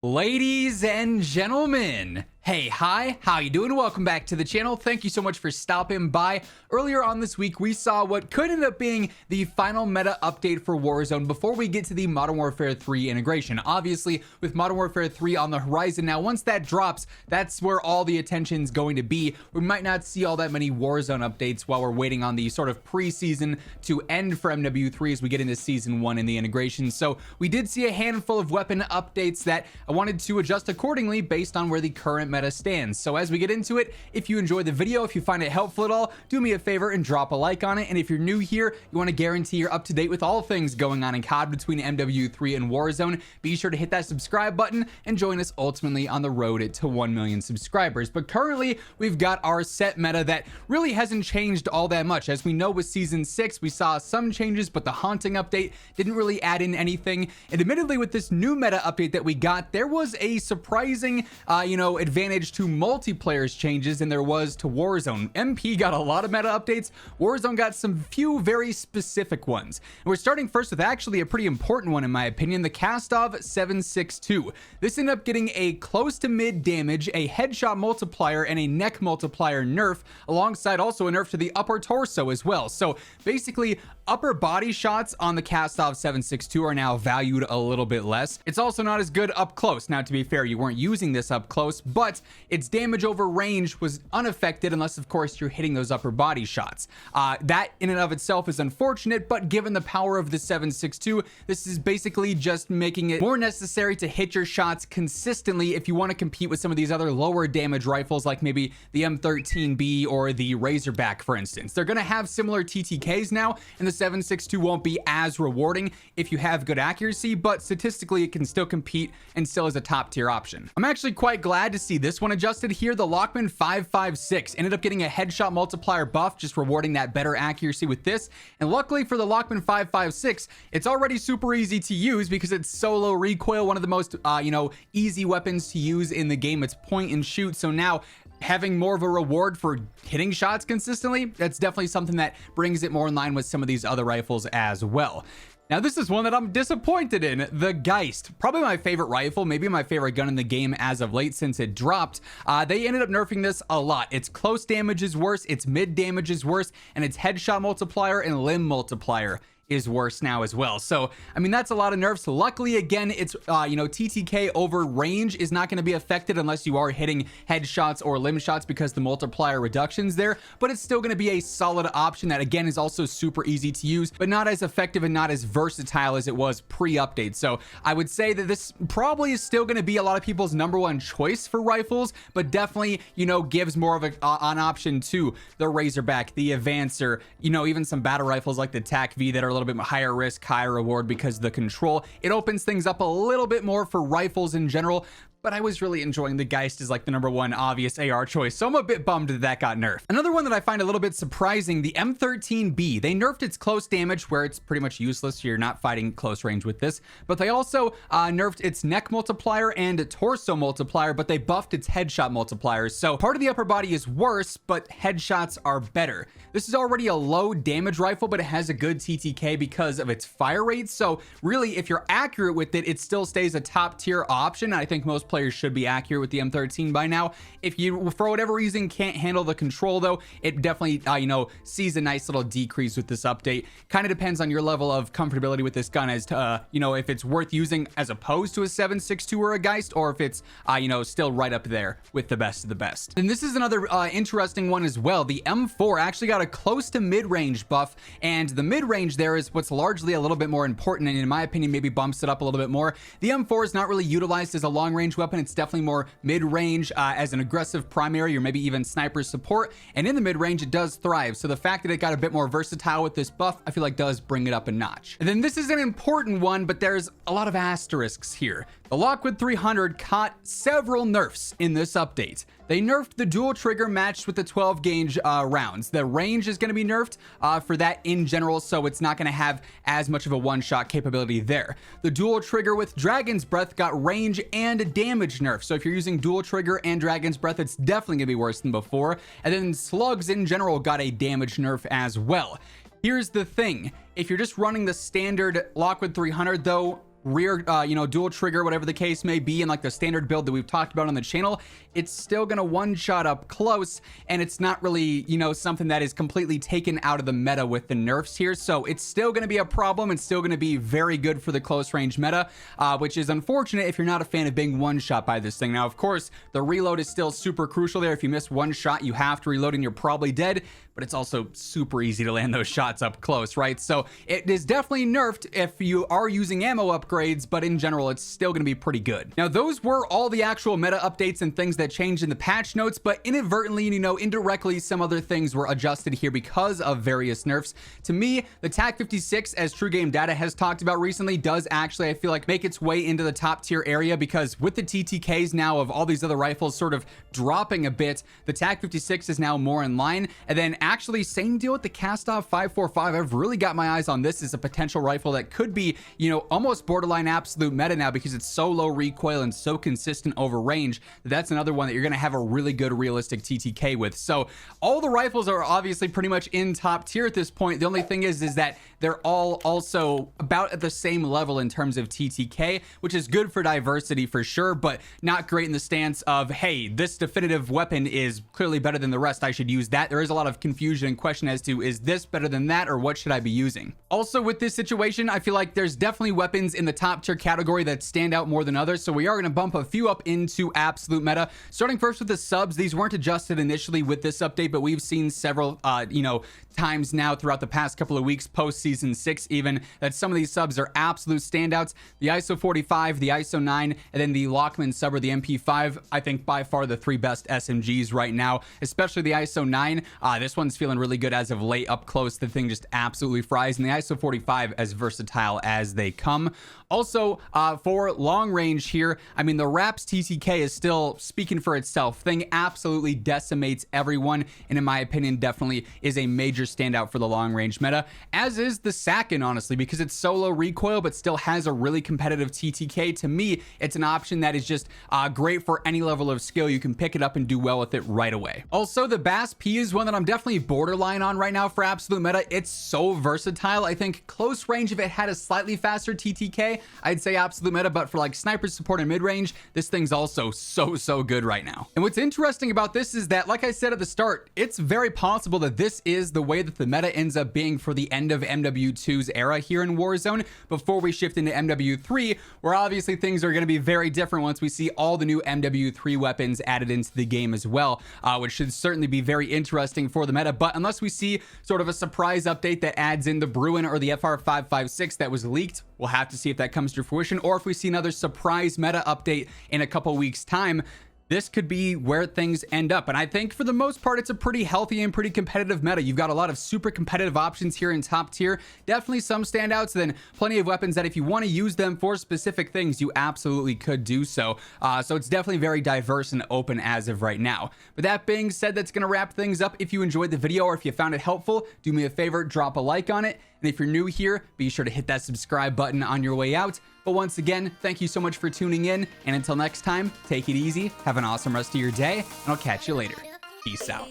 Ladies and gentlemen, hey, hi, how you doing? Welcome back to the channel. Thank you so much for stopping by. Earlier on this week, we saw what could end up being the final meta update for Warzone before we get to the Modern Warfare 3 integration. Obviously, with Modern Warfare 3 on the horizon now, once that drops, that's where all the attention's going to be. We might not see all that many Warzone updates while we're waiting on the sort of preseason to end for MW3 as we get into Season 1 in the integration. So we did see a handful of weapon updates that I wanted to adjust accordingly based on where the current meta stands. So as we get into it, if you enjoyed the video, if you find it helpful at all, do me a favor and drop a like on it. And if you're new here, you want to guarantee you're up to date with all things going on in COD between MW3 and Warzone, be sure to hit that subscribe button and join us ultimately on the road to 1 million subscribers. But currently, we've got our set meta that really hasn't changed all that much. As we know with Season 6, we saw some changes, but the Haunting update didn't really add in anything. And admittedly, with this new meta update that we got, there was a surprising, advantage to multiplayer's changes than there was to Warzone. MP got a lot of meta updates. Warzone got some few very specific ones. And we're starting first with actually a pretty important one in my opinion, the Kastov 762. This ended up getting a close to mid damage, a headshot multiplier, and a neck multiplier nerf, alongside also a nerf to the upper torso as well. So basically, upper body shots on the Kastov 762 are now valued a little bit less. It's also not as good up close. Now, to be fair, you weren't using this up close, but its damage over range was unaffected unless, of course, you're hitting those upper body shots. That in and of itself is unfortunate, but given the power of the 762, this is basically just making it more necessary to hit your shots consistently if you want to compete with some of these other lower damage rifles, like maybe the M13B or the Razorback, for instance. They're going to have similar TTKs now, and the 762 won't be as rewarding if you have good accuracy, but statistically it can still compete and still is a top tier option. I'm actually quite glad to see this one adjusted here. The Lockwood 556 ended up getting a headshot multiplier buff, just rewarding that better accuracy with this. And luckily for the Lockwood 556, it's already super easy to use because it's solo recoil, one of the most easy weapons to use in the game. It's point and shoot, so now having more of a reward for hitting shots consistently, that's definitely something that brings it more in line with some of these other rifles as well. Now, this is one that I'm disappointed in, the Geist. Probably my favorite rifle, maybe my favorite gun in the game as of late since it dropped. They ended up nerfing this a lot. Its close damage is worse, its mid damage is worse, and its headshot multiplier and limb multiplier is worse now as well. So, I mean, that's a lot of nerfs. Luckily, again, it's, TTK over range is not going to be affected unless you are hitting headshots or limb shots because the multiplier reduction's there, but it's still going to be a solid option that, again, is also super easy to use, but not as effective and not as versatile as it was pre-update. So I would say that this probably is still going to be a lot of people's #1 choice for rifles, but definitely, gives more of an option to the Razorback, the Avancer, even some battle rifles like the TAC-V that are a little bit higher risk, higher reward because of the control. It opens things up a little bit more for rifles in general, but I was really enjoying the Geist as like the #1 obvious AR choice, so I'm a bit bummed that that got nerfed. Another one that I find a little bit surprising, the M13B. They nerfed its close damage where it's pretty much useless. You're not fighting close range with this, but they also nerfed its neck multiplier and torso multiplier, but they buffed its headshot multipliers. So part of the upper body is worse, but headshots are better. This is already a low damage rifle, but it has a good TTK because of its fire rate. So really, if you're accurate with it, it still stays a top tier option. I think most players should be accurate with the M13 by now. If you, for whatever reason, can't handle the control though, it definitely, sees a nice little decrease with this update. Kind of depends on your level of comfortability with this gun as to, if it's worth using as opposed to a 762 or a Geist, or if it's, still right up there with the best of the best. And this is another interesting one as well. The M4 actually got a close to mid-range buff, and the mid-range there is what's largely a little bit more important, and in my opinion, maybe bumps it up a little bit more. The M4 is not really utilized as a long-range weapon. It's definitely more mid-range as an aggressive primary or maybe even sniper support, and in the mid-range it does thrive. So the fact that it got a bit more versatile with this buff, I feel like does bring it up a notch. And then this is an important one, but there's a lot of asterisks here. The Lockwood 300 caught several nerfs in this update. They nerfed the dual trigger matched with the 12 gauge rounds. The range is going to be nerfed for that in general, so it's not going to have as much of a one-shot capability there. The dual trigger with Dragon's Breath got range and damage nerf. So if you're using dual trigger and Dragon's Breath, it's definitely going to be worse than before. And then slugs in general got a damage nerf as well. Here's the thing. If you're just running the standard Lockwood 300 though, rear, dual trigger, whatever the case may be, in like the standard build that we've talked about on the channel, it's still gonna one-shot up close, and it's not really, something that is completely taken out of the meta with the nerfs here. So it's still gonna be a problem. It's still gonna be very good for the close range meta, which is unfortunate if you're not a fan of being one-shot by this thing. Now, of course, the reload is still super crucial there. If you miss one shot, you have to reload and you're probably dead, but it's also super easy to land those shots up close, right? So it is definitely nerfed if you are using ammo upgrades, but in general, it's still gonna be pretty good. Now, those were all the actual meta updates and things that changed in the patch notes, but inadvertently, indirectly, some other things were adjusted here because of various nerfs. To me, the TAC 56, as True Game Data has talked about recently, does actually, I feel like, make its way into the top tier area, because with the TTKs now of all these other rifles sort of dropping a bit, the TAC 56 is now more in line. And then actually, same deal with the Kastov 545. I've really got my eyes on this as a potential rifle that could be, almost borderline absolute meta now, because it's so low recoil and so consistent over range. That's another one that you're going to have a really good realistic TTK with. So all the rifles are obviously pretty much in top tier at this point. The only thing is that they're all also about at the same level in terms of TTK, which is good for diversity for sure, but not great in the stance of, hey, this definitive weapon is clearly better than the rest, I should use that. There is a lot of confusion and question as to, is this better than that, or what should I be using? Also, with this situation, I feel like there's definitely weapons in the top tier category that stand out more than others, so we are going to bump a few up into absolute meta. Starting first with the subs, these weren't adjusted initially with this update, but we've seen several, times now throughout the past couple of weeks, post season 6 even, that some of these subs are absolute standouts. The ISO 45, the ISO 9, and then the Lockman sub, or the MP5, I think by far the 3 best SMGs right now, especially the ISO 9. This one's feeling really good as of late. Up close, the thing just absolutely fries, and the ISO 45 as versatile as they come. Also, for long range here, I mean, the Raps TTK is still speaking for itself. Thing absolutely decimates everyone, and in my opinion, definitely is a major standout for the long range meta, as is the Sakin, honestly, because it's so low recoil but still has a really competitive TTK. To me, it's an option that is just great for any level of skill. You can pick it up and do well with it right away. Also, the Bass P is one that I'm definitely borderline on right now for absolute meta. It's so versatile. I think close range, if it had a slightly faster TTK, I'd say absolute meta, but for like sniper support and mid-range, this thing's also so good right now. And what's interesting about this is that, like I said at the start, it's very possible that this is the way that the meta ends up being for the end of MW2's era here in Warzone, before we shift into MW3, where obviously things are going to be very different once we see all the new MW3 weapons added into the game as well, which should certainly be very interesting for the meta. But unless we see sort of a surprise update that adds in the Bruin or the FR556 that was leaked, we'll have to see if that comes to fruition, or if we see another surprise meta update in a couple weeks time. This could be where things end up. And I think for the most part, it's a pretty healthy and pretty competitive meta. You've got a lot of super competitive options here in top tier. Definitely some standouts, then plenty of weapons that if you want to use them for specific things, you absolutely could do so. So it's definitely very diverse and open as of right now. But that being said, that's going to wrap things up. If you enjoyed the video or if you found it helpful, do me a favor, drop a like on it. And if you're new here, be sure to hit that subscribe button on your way out. But once again, thank you so much for tuning in. And until next time, take it easy, have an awesome rest of your day, and I'll catch you later. Peace out.